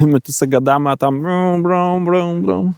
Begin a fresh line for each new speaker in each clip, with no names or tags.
My tu se gadamy, a tam brum, brum, brum, brum.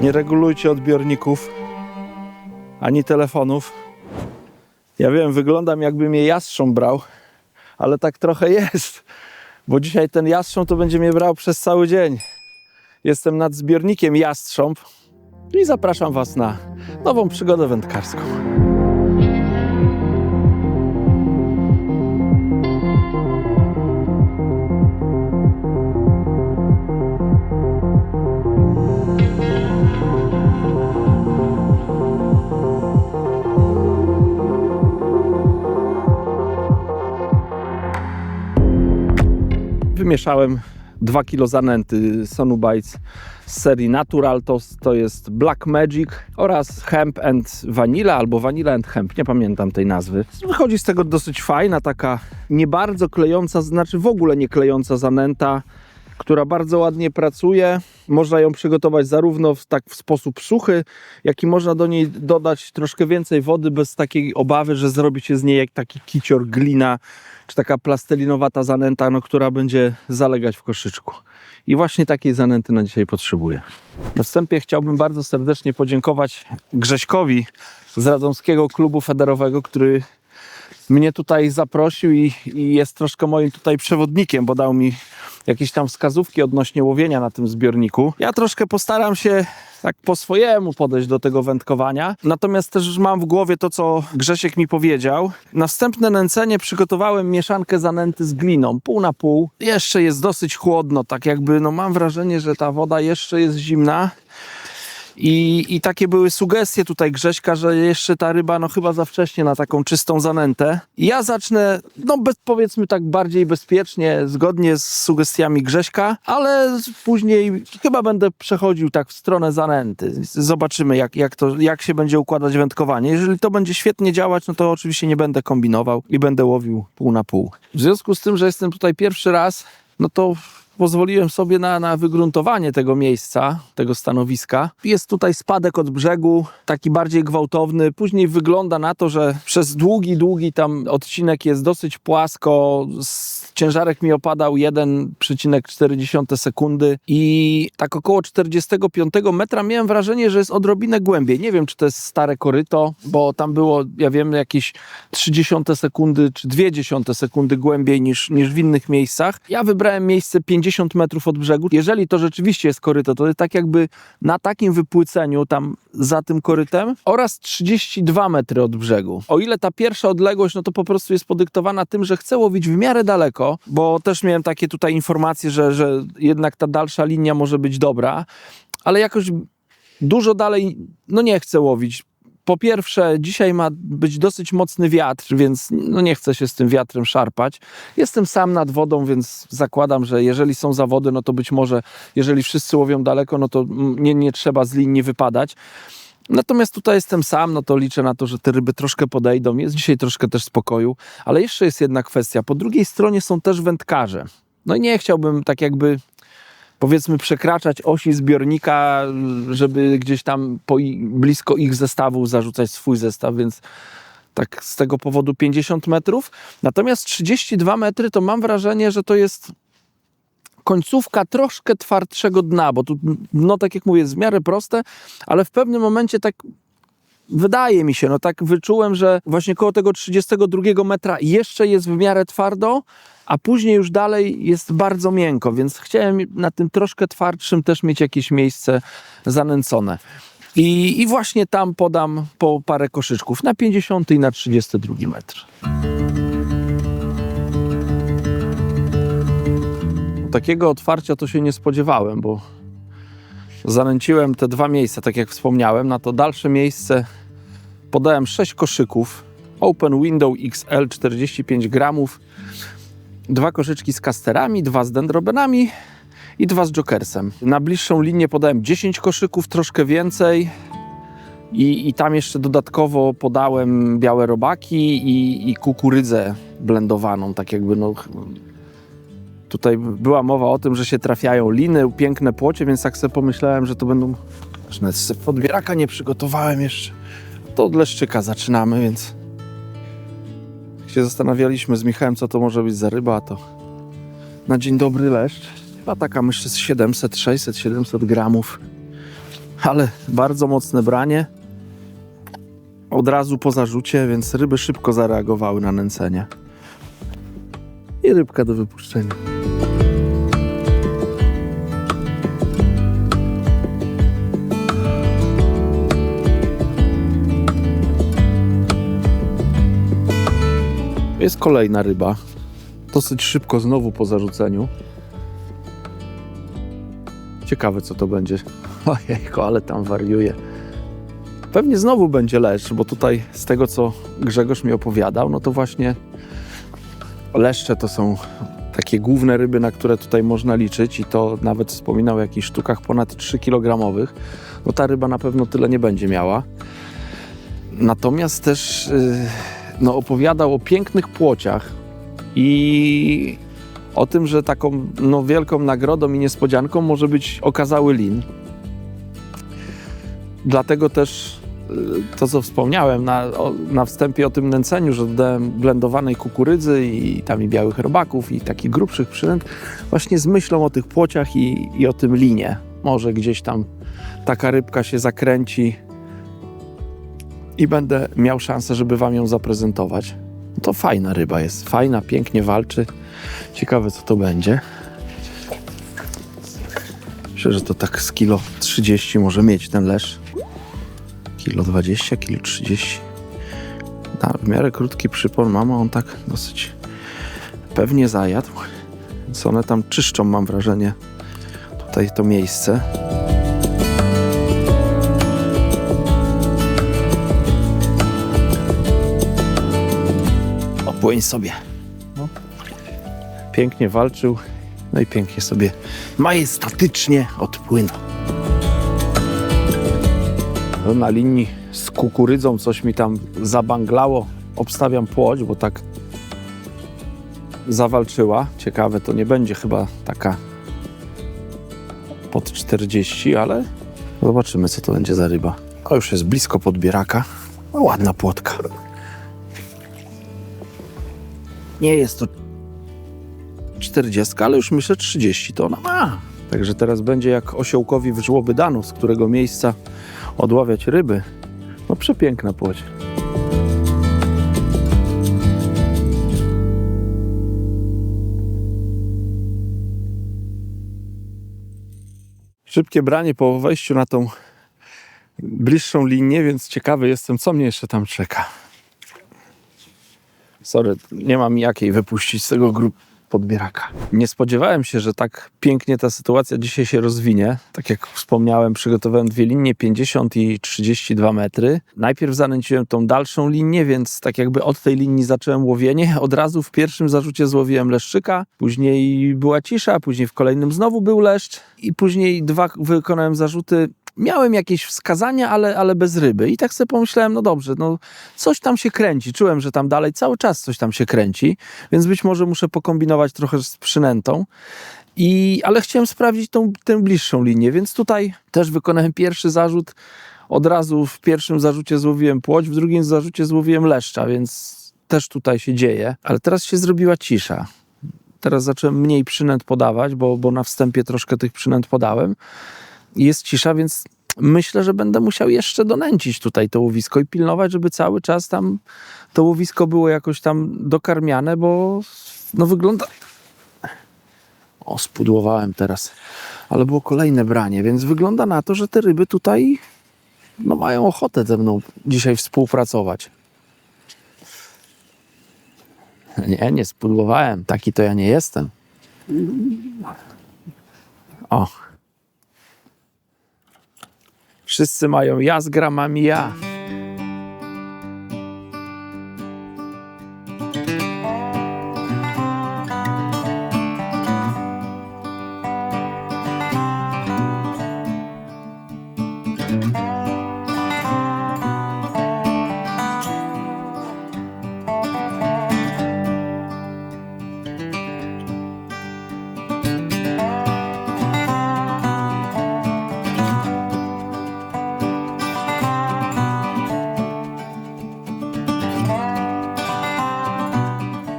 Nie regulujcie odbiorników, ani telefonów. Ja wiem, wyglądam jakby mnie jastrząb brał, ale tak trochę jest, bo dzisiaj ten jastrząb to będzie mnie brał przez cały dzień. Jestem nad zbiornikiem Jastrząb i zapraszam Was na nową przygodę wędkarską. Wymieszałem 2 kg zanęty Sonubites z serii Natural, to jest Black Magic oraz Hemp and Vanilla albo Vanilla and Hemp, nie pamiętam tej nazwy. Wychodzi z tego dosyć fajna, taka nie bardzo klejąca, znaczy w ogóle nie klejąca zanęta, która bardzo ładnie pracuje. Można ją przygotować zarówno w sposób suchy, jak i można do niej dodać troszkę więcej wody bez takiej obawy, że zrobi się z niej jak taki kicior, glina, czy taka plastelinowata zanęta, która będzie zalegać w koszyczku. I właśnie takiej zanęty na dzisiaj potrzebuję. Na wstępie chciałbym bardzo serdecznie podziękować Grześkowi z Radomskiego Klubu Federowego, który mnie tutaj zaprosił i jest troszkę moim tutaj przewodnikiem, bo dał mi jakieś tam wskazówki odnośnie łowienia na tym zbiorniku. Ja troszkę postaram się tak po swojemu podejść do tego wędkowania, natomiast też już mam w głowie to, co Grzesiek mi powiedział. Na wstępne nęcenie przygotowałem mieszankę zanęty z gliną, pół na pół. Jeszcze jest dosyć chłodno, tak jakby mam wrażenie, że ta woda jeszcze jest zimna. I takie były sugestie tutaj Grześka, że jeszcze ta ryba chyba za wcześnie na taką czystą zanętę. Ja zacznę, powiedzmy tak bardziej bezpiecznie, zgodnie z sugestiami Grześka, ale później chyba będę przechodził tak w stronę zanęty. Zobaczymy jak się będzie układać wędkowanie. Jeżeli to będzie świetnie działać, no to oczywiście nie będę kombinował i będę łowił pół na pół. W związku z tym, że jestem tutaj pierwszy raz, no to pozwoliłem sobie na wygruntowanie tego miejsca, tego stanowiska. Jest tutaj spadek od brzegu, taki bardziej gwałtowny. Później wygląda na to, że przez długi tam odcinek jest dosyć płasko. Ciężarek mi opadał 1,4 sekundy i tak około 45 metra miałem wrażenie, że jest odrobinę głębiej. Nie wiem, czy to jest stare koryto, bo tam było, ja wiem, jakieś 0,3 sekundy czy 0,2 sekundy głębiej niż w innych miejscach. Ja wybrałem miejsce 50 metrów od brzegu. Jeżeli to rzeczywiście jest koryto, to jest tak jakby na takim wypłyceniu tam za tym korytem oraz 32 metry od brzegu. O ile ta pierwsza odległość, no to po prostu jest podyktowana tym, że chcę łowić w miarę daleko, bo też miałem takie tutaj informacje, że jednak ta dalsza linia może być dobra, ale jakoś dużo dalej nie chcę łowić. Po pierwsze, dzisiaj ma być dosyć mocny wiatr, więc nie chcę się z tym wiatrem szarpać. Jestem sam nad wodą, więc zakładam, że jeżeli są zawody, no to być może, jeżeli wszyscy łowią daleko, no to nie trzeba z linii wypadać. Natomiast tutaj jestem sam, no to liczę na to, że te ryby troszkę podejdą. Jest dzisiaj troszkę też spokoju, ale jeszcze jest jedna kwestia. Po drugiej stronie są też wędkarze. No i nie chciałbym tak jakby, powiedzmy, przekraczać osi zbiornika, żeby gdzieś tam blisko ich zestawów zarzucać swój zestaw, więc tak z tego powodu 50 metrów. Natomiast 32 metry to mam wrażenie, że to jest końcówka troszkę twardszego dna, bo tu tak jak mówię, jest w miarę proste, ale w pewnym momencie tak wydaje mi się, tak wyczułem, że właśnie koło tego 32 metra jeszcze jest w miarę twardo, a później już dalej jest bardzo miękko, więc chciałem na tym troszkę twardszym też mieć jakieś miejsce zanęcone. I właśnie tam podam po parę koszyczków na 50 i na 32 metr. Takiego otwarcia to się nie spodziewałem, bo zanęciłem te 2 miejsca, tak jak wspomniałem. Na to dalsze miejsce podałem 6 koszyków. Open Window XL 45 gramów. 2 koszyczki z kasterami, 2 z dendrobenami i 2 z jokersem. Na bliższą linię podałem 10 koszyków, troszkę więcej. I tam jeszcze dodatkowo podałem białe robaki i kukurydzę blendowaną, tak jakby no... Tutaj była mowa o tym, że się trafiają liny, piękne płocie, więc tak sobie pomyślałem, że to będą... Nawet sobie podbieraka nie przygotowałem jeszcze. To od leszczyka zaczynamy, więc... Jak się zastanawialiśmy z Michałem, co to może być za ryba, to na dzień dobry leszcz. Chyba taka, myślę, z 700 gramów. Ale bardzo mocne branie. Od razu po zarzucie, więc ryby szybko zareagowały na nęcenie. I rybka do wypuszczenia. Jest kolejna ryba. Dosyć szybko znowu po zarzuceniu. Ciekawe, co to będzie. Ojejku, ale tam wariuje. Pewnie znowu będzie leszcz, bo tutaj z tego, co Grzegorz mi opowiadał, no to właśnie leszcze to są takie główne ryby, na które tutaj można liczyć i to nawet wspominał o jakichś sztukach ponad 3 kg. No ta ryba na pewno tyle nie będzie miała. Natomiast też no, opowiadał o pięknych płociach i o tym, że taką no, wielką nagrodą i niespodzianką może być okazały lin. Dlatego też to, co wspomniałem na wstępie o tym nęceniu, że dodałem blendowanej kukurydzy i tam i białych robaków i takich grubszych przynęt, właśnie z myślą o tych płociach i o tym linie. Może gdzieś tam taka rybka się zakręci i będę miał szansę, żeby wam ją zaprezentować. To fajna ryba jest, fajna, pięknie walczy. Ciekawe, co to będzie. Myślę, że to tak z kilo 30 może mieć ten leszcz. Kilo 20, kilo 30. W miarę krótki przypon mama, on tak dosyć pewnie zajadł. Więc one tam czyszczą, mam wrażenie, tutaj to miejsce. Opłyń sobie. No. Pięknie walczył, no i pięknie sobie majestatycznie odpłynął. Na linii z kukurydzą coś mi tam zabanglało. Obstawiam płoć, bo tak zawalczyła. Ciekawe, to nie będzie chyba taka pod 40, ale zobaczymy, co to będzie za ryba. O, już jest blisko podbieraka. No, ładna płotka. Nie jest to 40, ale już myślę 30 to ona ma. Także teraz będzie jak osiołkowi w żłoby dano, z którego miejsca odławiać ryby. No przepiękna płoć. Szybkie branie po wejściu na tą bliższą linię, więc ciekawy jestem, co mnie jeszcze tam czeka. Sorry, nie mam jakiej wypuścić z tego podbieraka. Nie spodziewałem się, że tak pięknie ta sytuacja dzisiaj się rozwinie. Tak jak wspomniałem, przygotowałem 2 linie, 50 i 32 metry. Najpierw zanęciłem tą dalszą linię, więc tak jakby od tej linii zacząłem łowienie. Od razu w pierwszym zarzucie złowiłem leszczyka, później była cisza, później w kolejnym znowu był leszcz i później 2 wykonałem zarzuty. Miałem jakieś wskazania, ale bez ryby. I tak sobie pomyślałem, no dobrze, no coś tam się kręci. Czułem, że tam dalej cały czas coś tam się kręci, więc być może muszę pokombinować trochę z przynętą. Ale chciałem sprawdzić tę bliższą linię, więc tutaj też wykonałem pierwszy zarzut. Od razu w pierwszym zarzucie złowiłem płoć, w drugim zarzucie złowiłem leszcza, więc też tutaj się dzieje. Ale teraz się zrobiła cisza. Teraz zacząłem mniej przynęt podawać, bo na wstępie troszkę tych przynęt podałem. Jest cisza, więc myślę, że będę musiał jeszcze donęcić tutaj to łowisko i pilnować, żeby cały czas tam to łowisko było jakoś tam dokarmiane, bo no wygląda... O, spudłowałem teraz, ale było kolejne branie, więc wygląda na to, że te ryby tutaj no mają ochotę ze mną dzisiaj współpracować. Nie spudłowałem, taki to ja nie jestem. O. Wszyscy mają ja z gramami ja.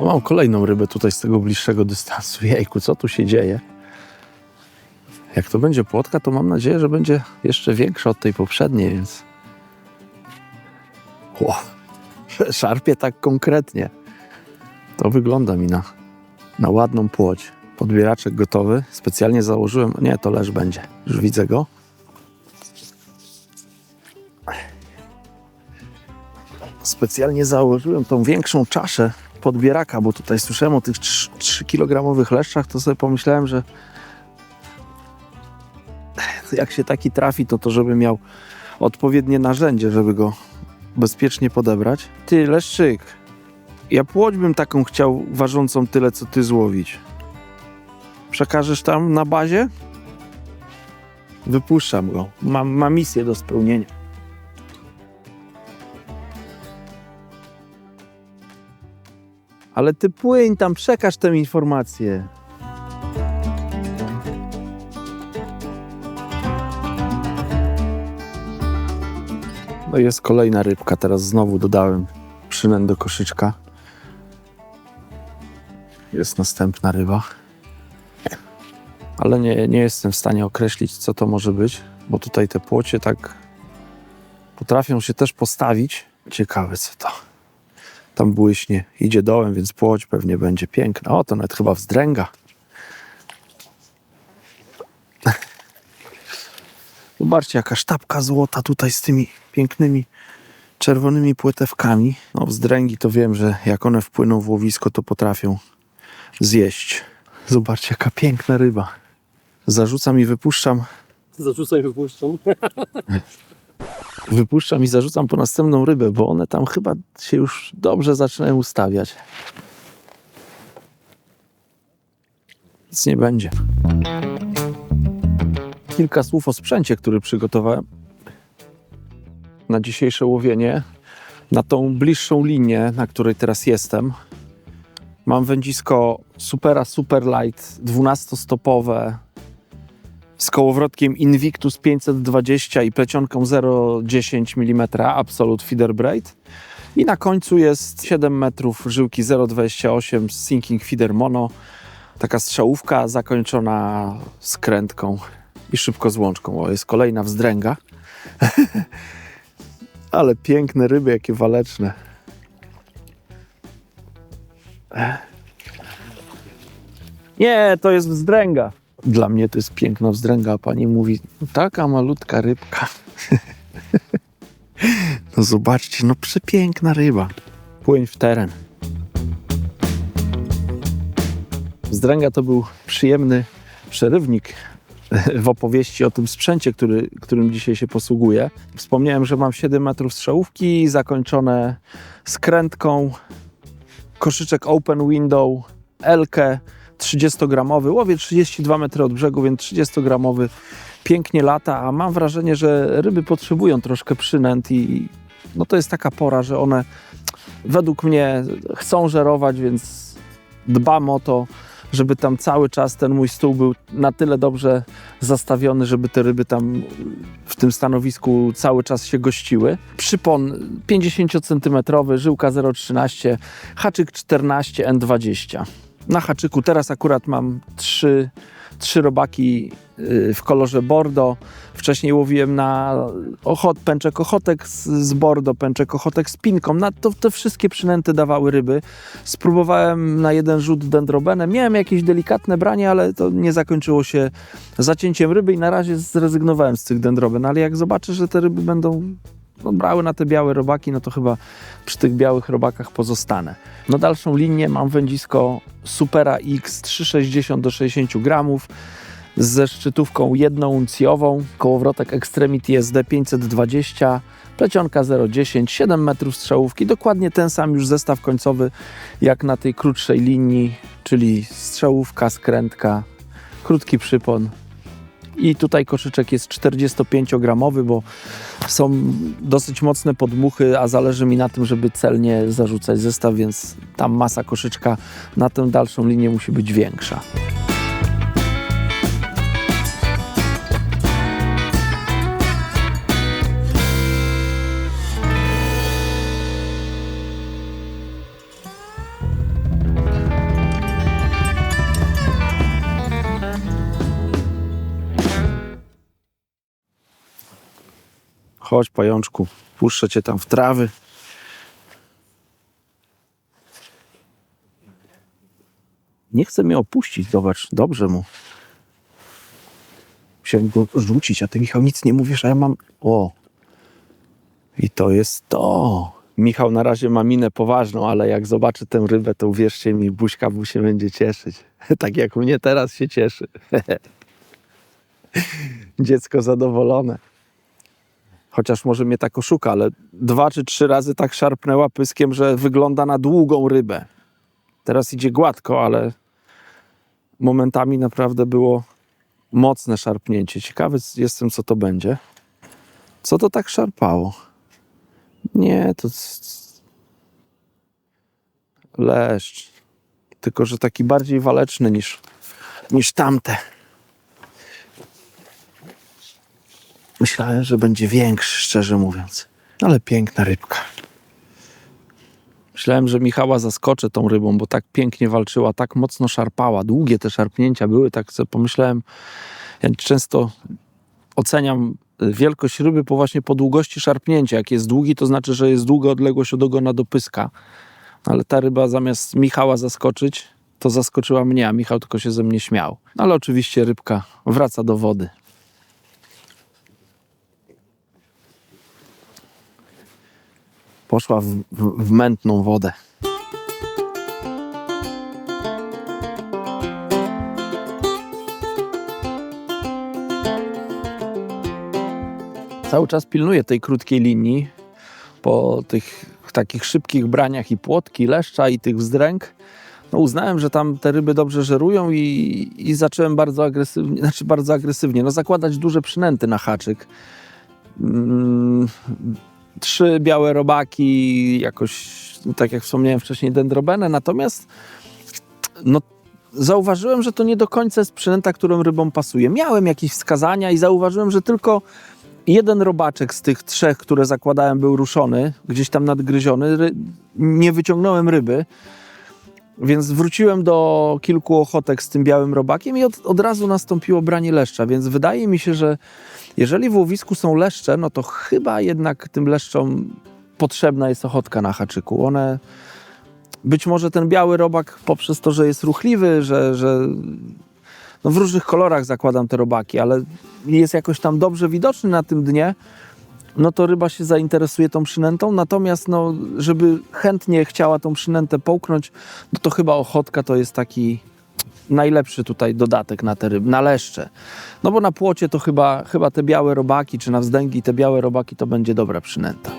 Mam kolejną rybę tutaj z tego bliższego dystansu. Jejku, co tu się dzieje? Jak to będzie płotka, to mam nadzieję, że będzie jeszcze większa od tej poprzedniej, więc... Szarpie tak konkretnie. To wygląda mi na ładną płoć. Podbieraczek gotowy. Specjalnie założyłem... Nie, to leż będzie. Już widzę go. Specjalnie założyłem tą większą czaszę podbieraka, bo tutaj słyszałem o tych 3-kilogramowych leszczach, to sobie pomyślałem, że jak się taki trafi, to żeby miał odpowiednie narzędzie, żeby go bezpiecznie podebrać. Ty, leszczyk, ja płoć bym taką chciał, ważącą tyle, co ty złowić. Przekażesz tam na bazie? Wypuszczam go. Mam misję do spełnienia. Ale ty płyń tam, przekaż tę informację. No jest kolejna rybka, teraz znowu dodałem przynęt do koszyczka. Jest następna ryba. Ale nie jestem w stanie określić, co to może być, bo tutaj te płocie tak potrafią się też postawić. Ciekawe, co to. Tam błyśnie, idzie dołem, więc płoć pewnie będzie piękna. O, to nawet chyba wzdręga. Zobaczcie, jaka sztabka złota tutaj z tymi pięknymi czerwonymi płetewkami. No, wzdręgi to wiem, że jak one wpłyną w łowisko, to potrafią zjeść. Zobaczcie, jaka piękna ryba. Zarzucam i wypuszczam.
Zarzucam i wypuszczam.
Wypuszczam i zarzucam po następną rybę, bo one tam chyba się już dobrze zaczynają ustawiać. Nic nie będzie. Kilka słów o sprzęcie, który przygotowałem na dzisiejsze łowienie. Na tą bliższą linię, na której teraz jestem, mam wędzisko Supera Superlight 12-stopowe z kołowrotkiem Invictus 520 i plecionką 0,10 mm Absolute Feeder Braid. I na końcu jest 7 metrów żyłki 0,28 Sinking Feeder Mono. Taka strzałówka zakończona skrętką i szybko z łączką. O, jest kolejna wzdręga. Ale piękne ryby, jakie waleczne. Nie, to jest wzdręga. Dla mnie to jest piękna wzdręga, a pani mówi, taka malutka rybka. No zobaczcie, no przepiękna ryba. Płyń w teren. Wzdręga to był przyjemny przerywnik w opowieści o tym sprzęcie, którym dzisiaj się posługuję. Wspomniałem, że mam 7 metrów strzałówki zakończone skrętką, koszyczek open window, Elkę 30-gramowy, łowię 32 metry od brzegu, więc 30-gramowy pięknie lata, a mam wrażenie, że ryby potrzebują troszkę przynęt i no to jest taka pora, że one według mnie chcą żerować, więc dbam o to, żeby tam cały czas ten mój stół był na tyle dobrze zastawiony, żeby te ryby tam w tym stanowisku cały czas się gościły. Przypon 50 cm, żyłka 0,13, haczyk 14 N20. Na haczyku teraz akurat mam trzy robaki w kolorze bordo. Wcześniej łowiłem na pęczek ochotek z bordo, pęczek ochotek z pinką. Te wszystkie przynęty dawały ryby. Spróbowałem na jeden rzut dendrobenem. Miałem jakieś delikatne branie, ale to nie zakończyło się zacięciem ryby i na razie zrezygnowałem z tych dendroben. Ale jak zobaczę, że te ryby będą no, brały na te białe robaki, no to chyba przy tych białych robakach pozostanę. Na dalszą linię mam wędzisko Supera X 3,60 do 60 gramów ze szczytówką 1-uncjową, kołowrotek Extremity SD 520, plecionka 0,10, 7 metrów strzałówki, dokładnie ten sam już zestaw końcowy jak na tej krótszej linii, czyli strzałówka, skrętka, krótki przypon. I tutaj koszyczek jest 45-gramowy, bo są dosyć mocne podmuchy, a zależy mi na tym, żeby celnie zarzucać zestaw, więc tam masa koszyczka na tę dalszą linię musi być większa. Chodź, pajączku, puszczę cię tam w trawy. Nie chce mnie opuścić, zobacz, dobrze mu. Musiałem go rzucić, a ty, Michał, nic nie mówisz, a ja mam... O! I to jest to! Michał na razie ma minę poważną, ale jak zobaczy tę rybę, to uwierzcie mi, buźka mu się będzie cieszyć. Tak jak mnie teraz się cieszy. Dziecko zadowolone. Chociaż może mnie tak oszuka, ale 2 czy 3 razy tak szarpnęła pyskiem, że wygląda na długą rybę. Teraz idzie gładko, ale momentami naprawdę było mocne szarpnięcie. Ciekawy jestem, co to będzie. Co to tak szarpało? Nie, to leszcz. Tylko że taki bardziej waleczny niż tamte. Myślałem, że będzie większy, szczerze mówiąc. Ale piękna rybka. Myślałem, że Michała zaskoczę tą rybą, bo tak pięknie walczyła, tak mocno szarpała. Długie te szarpnięcia były, tak sobie pomyślałem. Ja często oceniam wielkość ryby właśnie po długości szarpnięcia. Jak jest długi, to znaczy, że jest długa odległość od ogona do pyska. Ale ta ryba zamiast Michała zaskoczyć, to zaskoczyła mnie, a Michał tylko się ze mnie śmiał. Ale oczywiście rybka wraca do wody. Poszła w mętną wodę. Cały czas pilnuję tej krótkiej linii po tych takich szybkich braniach i płotki, leszcza i tych wzdręg. No uznałem, że tam te ryby dobrze żerują i zacząłem bardzo agresywnie, zakładać duże przynęty na haczyk. 3 białe robaki, jakoś, tak jak wspomniałem wcześniej, dendrobenę. Natomiast zauważyłem, że to nie do końca jest przynęta, którą rybom pasuje. Miałem jakieś wskazania i zauważyłem, że tylko 1 robaczek z tych 3, które zakładałem, był ruszony, gdzieś tam nadgryziony. Nie wyciągnąłem ryby, więc wróciłem do kilku ochotek z tym białym robakiem i od razu nastąpiło branie leszcza, więc wydaje mi się, że jeżeli w łowisku są leszcze, no to chyba jednak tym leszczom potrzebna jest ochotka na haczyku. Być może ten biały robak poprzez to, że jest ruchliwy, że w różnych kolorach zakładam te robaki, ale jest jakoś tam dobrze widoczny na tym dnie, no to ryba się zainteresuje tą przynętą, natomiast żeby chętnie chciała tą przynętę połknąć, no to chyba ochotka to jest taki najlepszy tutaj dodatek na te ryby, na leszcze. No bo na płocie to chyba te białe robaki, czy na wzdęgi te białe robaki to będzie dobra przynęta.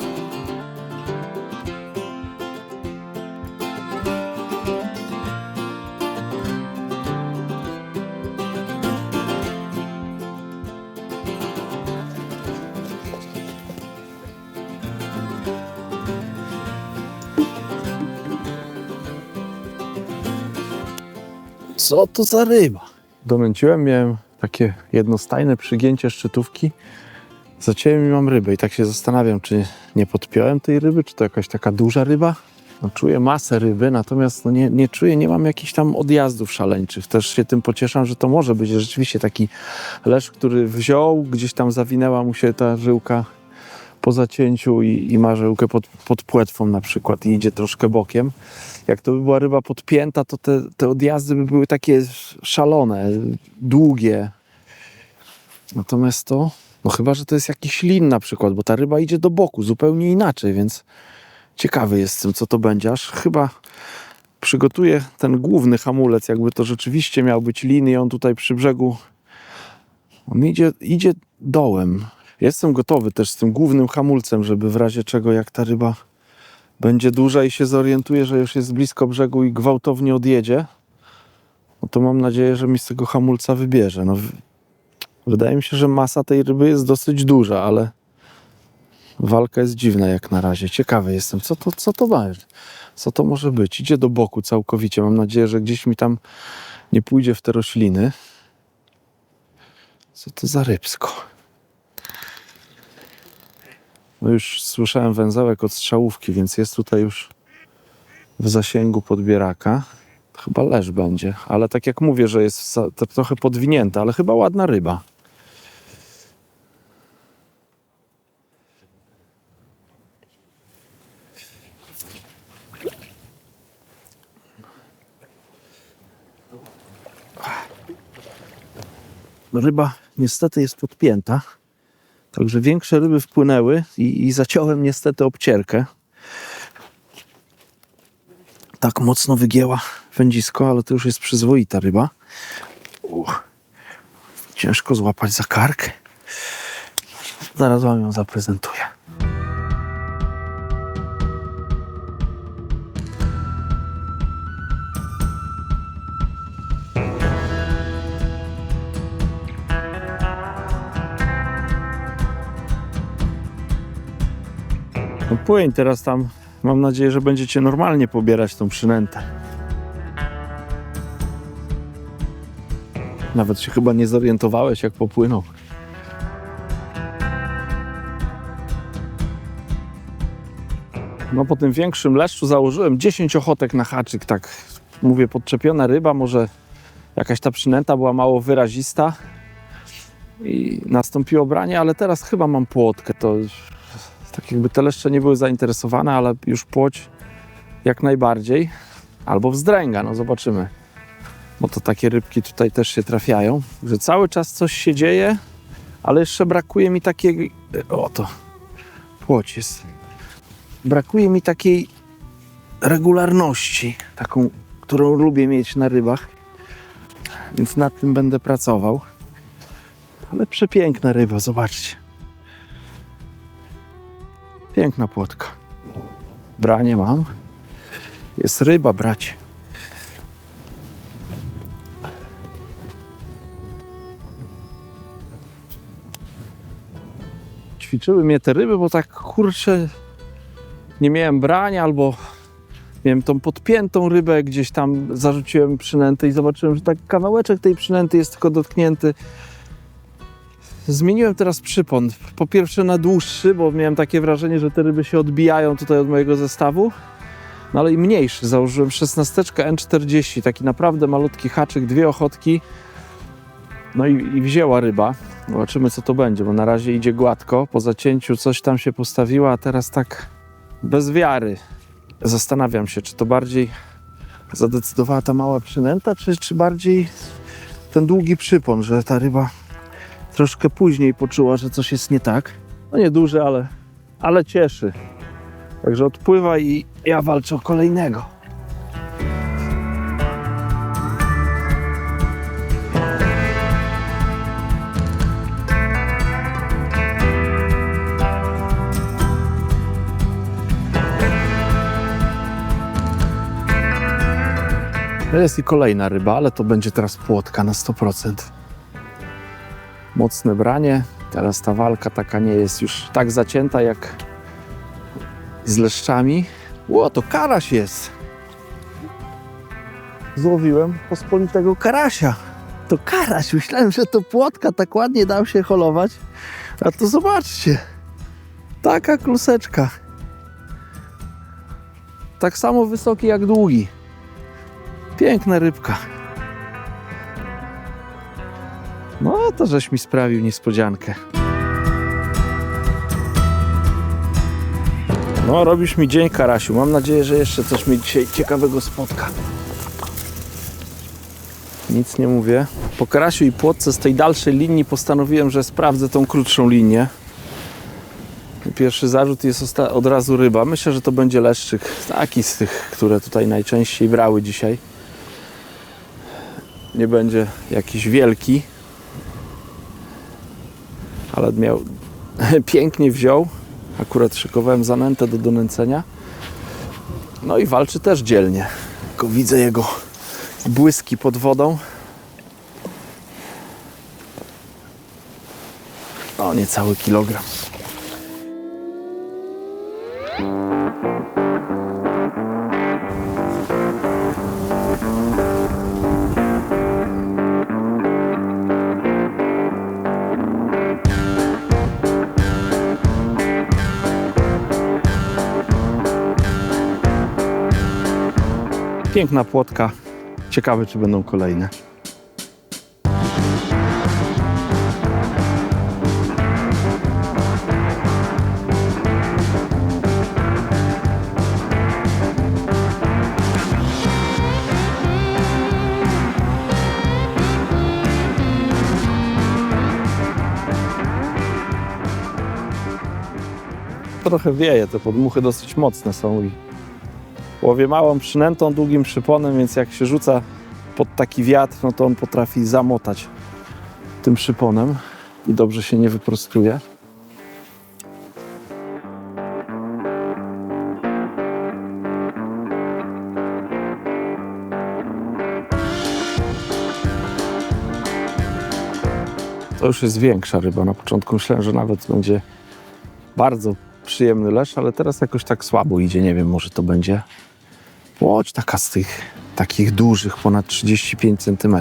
Co to za ryba? Domęciłem, miałem takie jednostajne przygięcie szczytówki. Zaciąłem i mam rybę i tak się zastanawiam, czy nie podpiąłem tej ryby, czy to jakaś taka duża ryba. Czuję masę ryby, natomiast nie czuję, nie mam jakichś tam odjazdów szaleńczych. Też się tym pocieszam, że to może być rzeczywiście taki leszcz, który wziął, gdzieś tam zawinęła mu się ta żyłka po zacięciu i ma żyłkę pod płetwą na przykład i idzie troszkę bokiem. Jak to by była ryba podpięta, to te odjazdy by były takie szalone, długie. Natomiast to No chyba, że to jest jakiś lin na przykład, bo ta ryba idzie do boku zupełnie inaczej, więc ciekawy jestem, co to będzie. Aż chyba przygotuję ten główny hamulec, jakby to rzeczywiście miał być lin i on tutaj przy brzegu, on idzie dołem. Jestem gotowy też z tym głównym hamulcem, żeby w razie czego, jak ta ryba będzie duża i się zorientuje, że już jest blisko brzegu i gwałtownie odjedzie, no to mam nadzieję, że mi z tego hamulca wybierze. No, wydaje mi się, że masa tej ryby jest dosyć duża, ale walka jest dziwna jak na razie. Ciekawy jestem, co to będzie. Co to może być? Idzie do boku całkowicie. Mam nadzieję, że gdzieś mi tam nie pójdzie w te rośliny. Co to za rybsko? No już słyszałem węzełek od strzałówki, więc jest tutaj już w zasięgu podbieraka. Chyba leż będzie, ale tak jak mówię, że jest to trochę podwinięta, ale chyba ładna ryba. Ryba niestety jest podpięta, także większe ryby wpłynęły i zaciąłem niestety obcierkę. Tak mocno wygięła wędzisko, ale to już jest przyzwoita ryba. Ciężko złapać za kark. Zaraz wam ją zaprezentuję. No płyń teraz tam. Mam nadzieję, że będziecie normalnie pobierać tą przynętę. Nawet się chyba nie zorientowałeś, jak popłynął. No po tym większym leszczu założyłem 10 ochotek na haczyk, tak mówię, podczepiona ryba, może jakaś ta przynęta była mało wyrazista i nastąpiło branie, ale teraz chyba mam płotkę, to tak jakby te leszcze nie były zainteresowane, ale już płoć jak najbardziej, albo wzdręga, no zobaczymy, bo to takie rybki tutaj też się trafiają, że cały czas coś się dzieje, ale jeszcze brakuje mi takiej, oto płoć jest, brakuje mi takiej regularności, taką, którą lubię mieć na rybach, więc nad tym będę pracował. Ale przepiękna ryba, zobaczcie. Piękna płotka. Branie mam. Jest ryba, bracie. Ćwiczyły mnie te ryby, bo tak kurczę nie miałem brania, albo miałem tą podpiętą rybę, gdzieś tam zarzuciłem przynętę i zobaczyłem, że tak kawałeczek tej przynęty jest tylko dotknięty. Zmieniłem teraz przypon. Po pierwsze na dłuższy, bo miałem takie wrażenie, że te ryby się odbijają tutaj od mojego zestawu. No ale i mniejszy. Założyłem 16 N40, taki naprawdę malutki haczyk, 2 ochotki. No i wzięła ryba. Zobaczymy, co to będzie, bo na razie idzie gładko. Po zacięciu coś tam się postawiła, a teraz tak bez wiary. Zastanawiam się, czy to bardziej zadecydowała ta mała przynęta, czy bardziej ten długi przypon, że ta ryba troszkę później poczuła, że coś jest nie tak. No nie duże, ale cieszy. Także odpływa i ja walczę o kolejnego. Jest i kolejna ryba, ale to będzie teraz płotka na 100%. Mocne branie. Teraz ta walka taka nie jest już tak zacięta jak z leszczami. Ło, to karaś jest. Złowiłem pospolitego karasia. To karaś. Myślałem, że to płotka, tak ładnie dał się holować. A to zobaczcie. Taka kluseczka. Tak samo wysoki jak długi. Piękna rybka. No to żeś mi sprawił niespodziankę. No robisz mi dzień, karasiu. Mam nadzieję, że jeszcze coś mnie dzisiaj ciekawego spotka. Nic nie mówię. Po karasiu i płotce z tej dalszej linii postanowiłem, że sprawdzę tą krótszą linię. Pierwszy zarzut jest od razu ryba. Myślę, że to będzie leszczyk. Taki z tych, które tutaj najczęściej brały dzisiaj. Nie będzie jakiś wielki. Ale miał pięknie wziął. Akurat szykowałem zanętę do donęcenia. No i walczy też dzielnie. Tylko widzę jego błyski pod wodą. O, niecały kilogram. Piękna płotka. Ciekawe, czy będą kolejne. Trochę wieje, te podmuchy dosyć mocne są i łowię małą przynętą, długim przyponem, więc jak się rzuca pod taki wiatr, no to on potrafi zamotać tym przyponem i dobrze się nie wyprostuje. To już jest większa ryba. Na początku myślałem, że nawet będzie bardzo przyjemny leszcz, ale teraz jakoś tak słabo idzie. Nie wiem, może to będzie łódź taka z tych takich dużych, ponad 35 cm.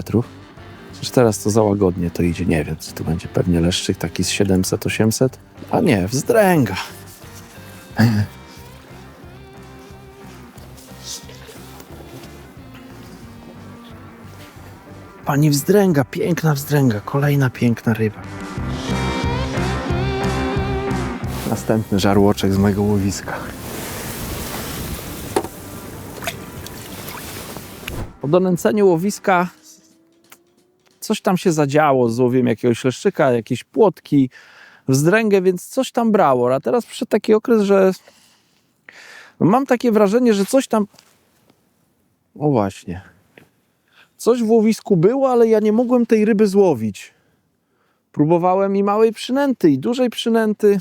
Już teraz to za łagodnie to idzie. Nie wiem, co to będzie. Pewnie leszczyk taki z 700-800. A nie, wzdręga. Pani wzdręga, piękna wzdręga. Kolejna piękna ryba. Następny żarłoczek z mojego łowiska. Po donęceniu łowiska coś tam się zadziało. Złowiłem jakiegoś leszczyka, jakieś płotki, wzdręgę, więc coś tam brało. A teraz przyszedł taki okres, że mam takie wrażenie, że coś tam... O właśnie. Coś w łowisku było, ale ja nie mogłem tej ryby złowić. Próbowałem i małej przynęty, i dużej przynęty.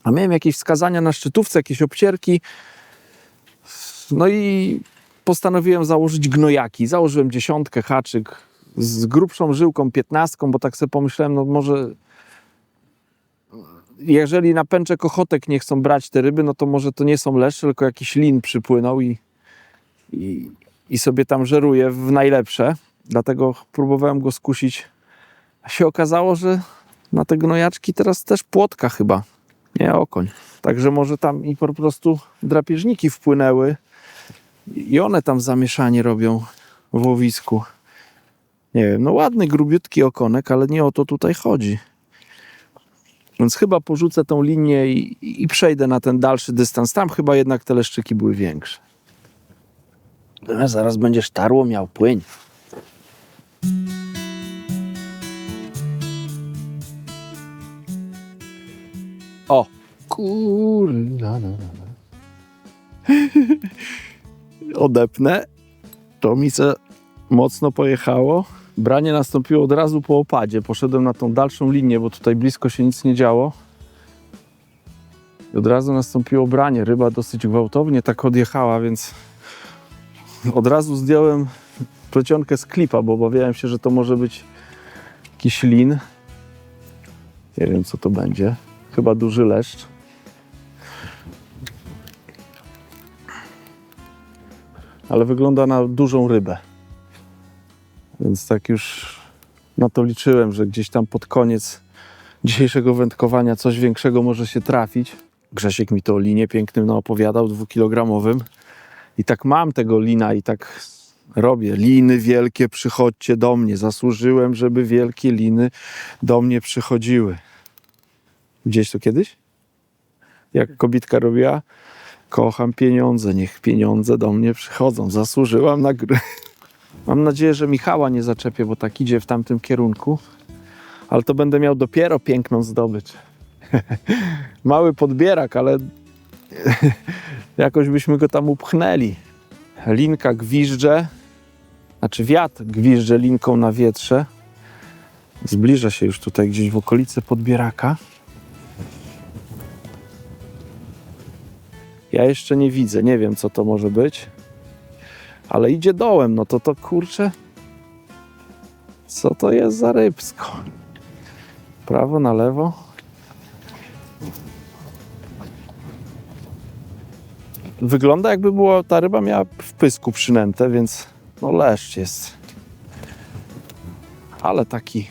A miałem jakieś wskazania na szczytówce, jakieś obcierki. No i postanowiłem założyć gnojaki. Założyłem 10, haczyk z grubszą żyłką 15, bo tak sobie pomyślałem, no może jeżeli na pęczek ochotek nie chcą brać te ryby, no to może to nie są leszcze, tylko jakiś lin przypłynął i sobie tam żeruje w najlepsze. Dlatego próbowałem go skusić. A się okazało, że na te gnojaczki teraz też płotka chyba. Nie okoń. Także może tam i po prostu drapieżniki wpłynęły i one tam zamieszanie robią w łowisku. Nie wiem, no ładny, grubiutki okonek, ale nie o to tutaj chodzi. Więc chyba porzucę tą linię i przejdę na ten dalszy dystans. Tam chyba jednak te leszczyki były większe. No, zaraz będziesz tarło miał, płyń. O! Kurna. Odepnę. To mi se mocno pojechało. Branie nastąpiło od razu po opadzie. Poszedłem na tą dalszą linię, bo tutaj blisko się nic nie działo. I od razu nastąpiło branie. Ryba dosyć gwałtownie tak odjechała, więc od razu zdjąłem plecionkę z klipa, bo obawiałem się, że to może być jakiś lin. Nie wiem, co to będzie. Chyba duży leszcz. Ale wygląda na dużą rybę. Więc tak już na to liczyłem, że gdzieś tam pod koniec dzisiejszego wędkowania coś większego może się trafić. Grzesiek mi to o linie pięknym naopowiadał, 2-kilogramowym. I tak mam tego lina i tak robię. Liny wielkie, przychodźcie do mnie. Zasłużyłem, żeby wielkie liny do mnie przychodziły. Widziałeś to kiedyś? Jak kobitka robiła? Kocham pieniądze, niech pieniądze do mnie przychodzą. Zasłużyłam na gry. Mam nadzieję, że Michała nie zaczepię, bo tak idzie w tamtym kierunku. Ale to będę miał dopiero piękną zdobycz. Mały podbierak, ale jakoś byśmy go tam upchnęli. Linka gwizdże, znaczy wiatr gwizdże linką na wietrze. Zbliża się już tutaj gdzieś w okolicy podbieraka. Ja jeszcze nie widzę, nie wiem co to może być. Ale idzie dołem, no to kurczę. Co to jest za rybsko? Prawo na lewo. Wygląda jakby ta ryba miała w pysku przynętę, więc no leszcz jest. Ale taki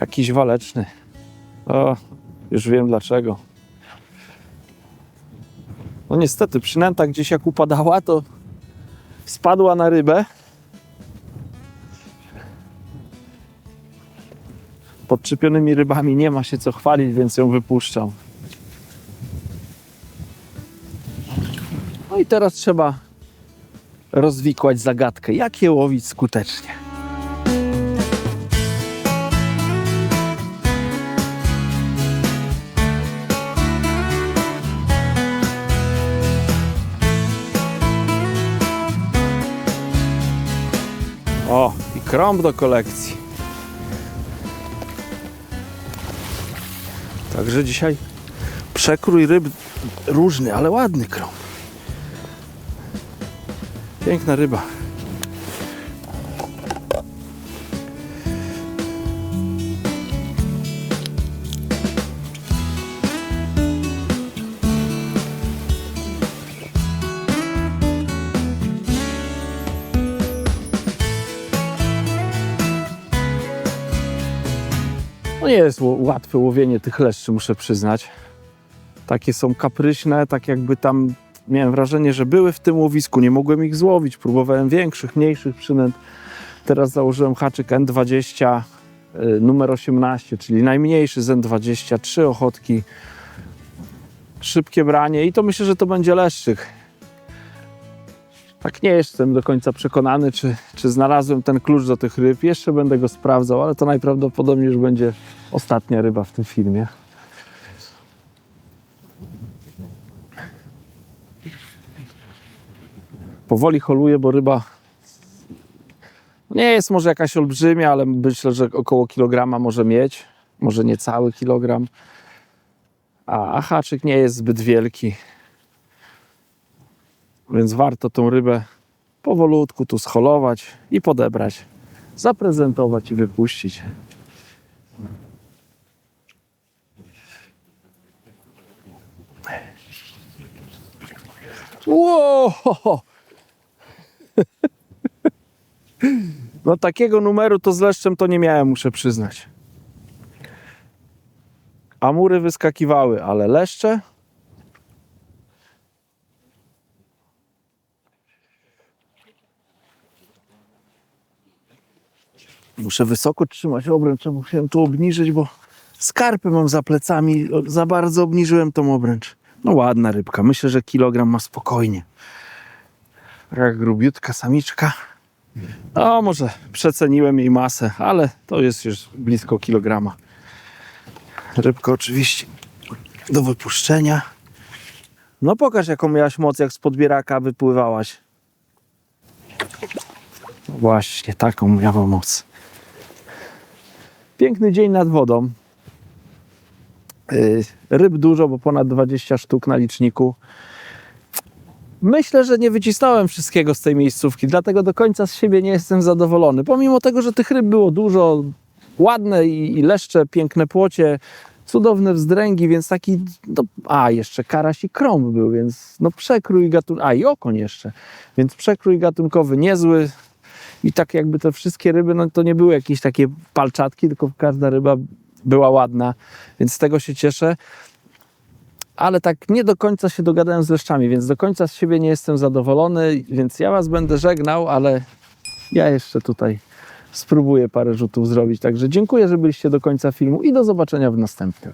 jakiś waleczny. O, już wiem dlaczego. No niestety przynęta gdzieś jak upadała, to spadła na rybę. Podczepionymi rybami nie ma się co chwalić, więc ją wypuszczam. No i teraz trzeba rozwikłać zagadkę, jak je łowić skutecznie. O, i krąb do kolekcji. Także dzisiaj przekrój ryb różny, ale ładny krąb. Piękna ryba. No nie jest łatwe łowienie tych leszczy, muszę przyznać. Takie są kapryśne, tak jakby tam miałem wrażenie, że były w tym łowisku, nie mogłem ich złowić. Próbowałem większych, mniejszych przynęt. Teraz założyłem haczyk N20 numer 18, czyli najmniejszy z N20, 3 ochotki. Szybkie branie i to myślę, że to będzie leszczyk. Tak nie jestem do końca przekonany, czy znalazłem ten klucz do tych ryb. Jeszcze będę go sprawdzał, ale to najprawdopodobniej już będzie ostatnia ryba w tym filmie. Powoli holuję, bo ryba nie jest może jakaś olbrzymia, ale myślę, że około kilograma może mieć. Może nie cały kilogram. A haczyk nie jest zbyt wielki. Więc warto tą rybę powolutku tu scholować i podebrać, zaprezentować i wypuścić. Wow! No takiego numeru to z leszczem to nie miałem, muszę przyznać. Amury wyskakiwały, ale leszcze? Muszę wysoko trzymać obręcz, musiałem tu obniżyć, bo skarpy mam za plecami, za bardzo obniżyłem tą obręcz. No ładna rybka, myślę, że kilogram ma spokojnie. Taka grubiutka samiczka. No może przeceniłem jej masę, ale to jest już blisko kilograma. Rybka oczywiście do wypuszczenia. No pokaż jaką miałaś moc, jak z podbieraka wypływałaś. No właśnie, taką miała moc. Piękny dzień nad wodą. Ryb dużo, bo ponad 20 sztuk na liczniku. Myślę, że nie wycisnąłem wszystkiego z tej miejscówki, dlatego do końca z siebie nie jestem zadowolony. Pomimo tego, że tych ryb było dużo, ładne i leszcze, piękne płocie, cudowne wzdręgi, więc taki, no, jeszcze karaś i krąb był, więc no przekrój gatunkowy, i okoń jeszcze, więc przekrój gatunkowy niezły. I tak jakby te wszystkie ryby, no to nie były jakieś takie palczatki, tylko każda ryba była ładna, więc z tego się cieszę. Ale tak nie do końca się dogadałem z leszczami, więc do końca z siebie nie jestem zadowolony, więc ja was będę żegnał, ale ja jeszcze tutaj spróbuję parę rzutów zrobić. Także dziękuję, że byliście do końca filmu i do zobaczenia w następnym.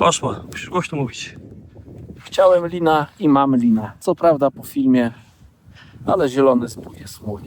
Poszło, musisz głośno mówić.
Chciałem lina i mam lina. Co prawda po filmie, ale zielony spój jest mój.